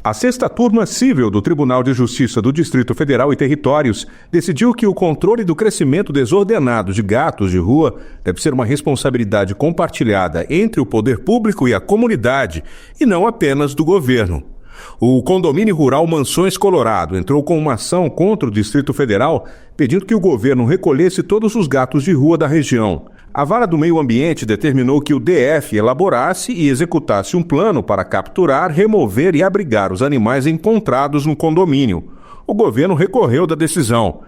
A sexta turma cível do Tribunal de Justiça do Distrito Federal e Territórios decidiu que o controle do crescimento desordenado de gatos de rua deve ser uma responsabilidade compartilhada entre o poder público e a comunidade, e não apenas do governo. O condomínio rural Mansões Colorado entrou com uma ação contra o Distrito Federal, pedindo que o governo recolhesse todos os gatos de rua da região. A Vara do Meio Ambiente determinou que o DF elaborasse e executasse um plano para capturar, remover e abrigar os animais encontrados no condomínio. O governo recorreu da decisão.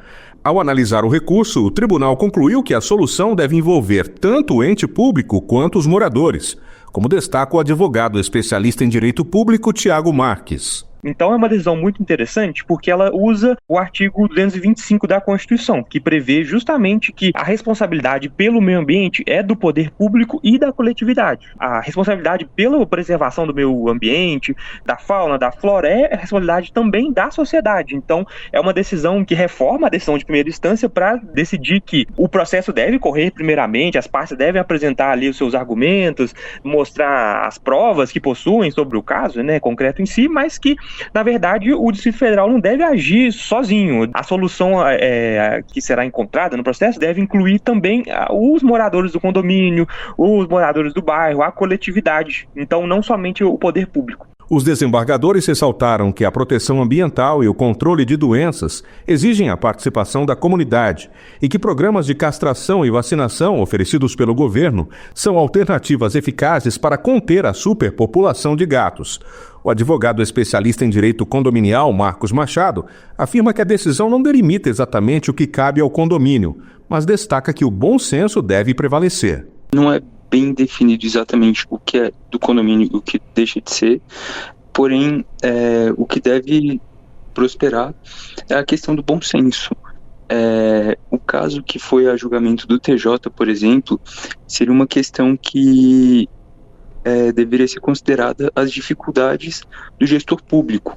Ao analisar o recurso, o tribunal concluiu que a solução deve envolver tanto o ente público quanto os moradores, como destaca o advogado especialista em direito público Tiago Marques. Então é uma decisão muito interessante porque ela usa o artigo 225 da Constituição, que prevê justamente que a responsabilidade pelo meio ambiente é do poder público e da coletividade. A responsabilidade pela preservação do meio ambiente, da fauna, da flora, é a responsabilidade também da sociedade. Então é uma decisão que reforma a decisão de primeira instância para decidir que o processo deve correr primeiramente, as partes devem apresentar ali os seus argumentos, mostrar as provas que possuem sobre o caso, concreto em si, mas que na verdade, o Distrito Federal não deve agir sozinho. A solução que será encontrada no processo deve incluir também os moradores do condomínio, os moradores do bairro, a coletividade. Então, não somente o poder público. Os desembargadores ressaltaram que a proteção ambiental e o controle de doenças exigem a participação da comunidade e que programas de castração e vacinação oferecidos pelo governo são alternativas eficazes para conter a superpopulação de gatos. O advogado especialista em direito condominial, Marcos Machado, afirma que a decisão não delimita exatamente o que cabe ao condomínio, mas destaca que o bom senso deve prevalecer. Não é bem definido exatamente o que é do condomínio e o que deixa de ser, porém, o que deve prosperar é a questão do bom senso. O caso que foi a julgamento do TJ, por exemplo, seria uma questão que deveria ser considerada as dificuldades do gestor público,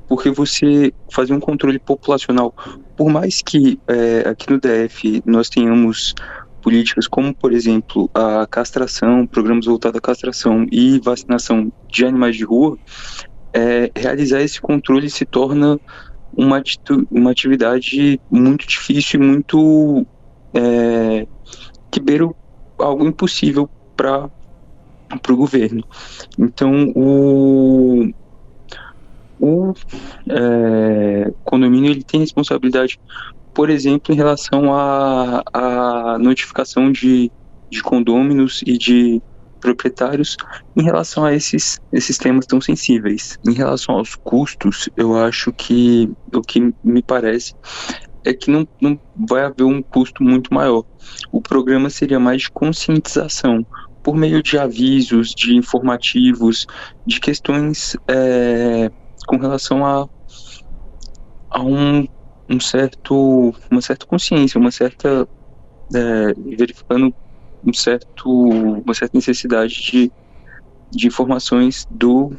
porque você fazer um controle populacional, por mais que aqui no DF nós tenhamos políticas como, por exemplo, a castração, programas voltados à castração e vacinação de animais de rua, realizar esse controle se torna uma atividade muito difícil e muito que beira algo impossível para o governo. Então, o condomínio ele tem responsabilidade, por exemplo, em relação à notificação de condôminos e de proprietários em relação a esses temas tão sensíveis. Em relação aos custos, eu acho que o que me parece é que não vai haver um custo muito maior. O programa seria mais de conscientização, por meio de avisos, de informativos, de questões com relação a uma certa consciência, verificando uma certa necessidade de informações do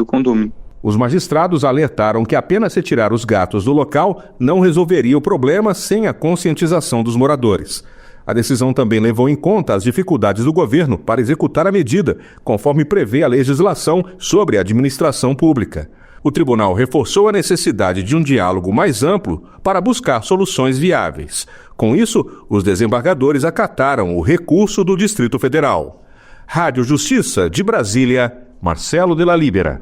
condomínio. Os magistrados alertaram que apenas retirar os gatos do local não resolveria o problema sem a conscientização dos moradores. A decisão também levou em conta as dificuldades do governo para executar a medida, conforme prevê a legislação sobre a administração pública. O tribunal reforçou a necessidade de um diálogo mais amplo para buscar soluções viáveis. Com isso, os desembargadores acataram o recurso do Distrito Federal. Rádio Justiça de Brasília, Marcelo de la Libera.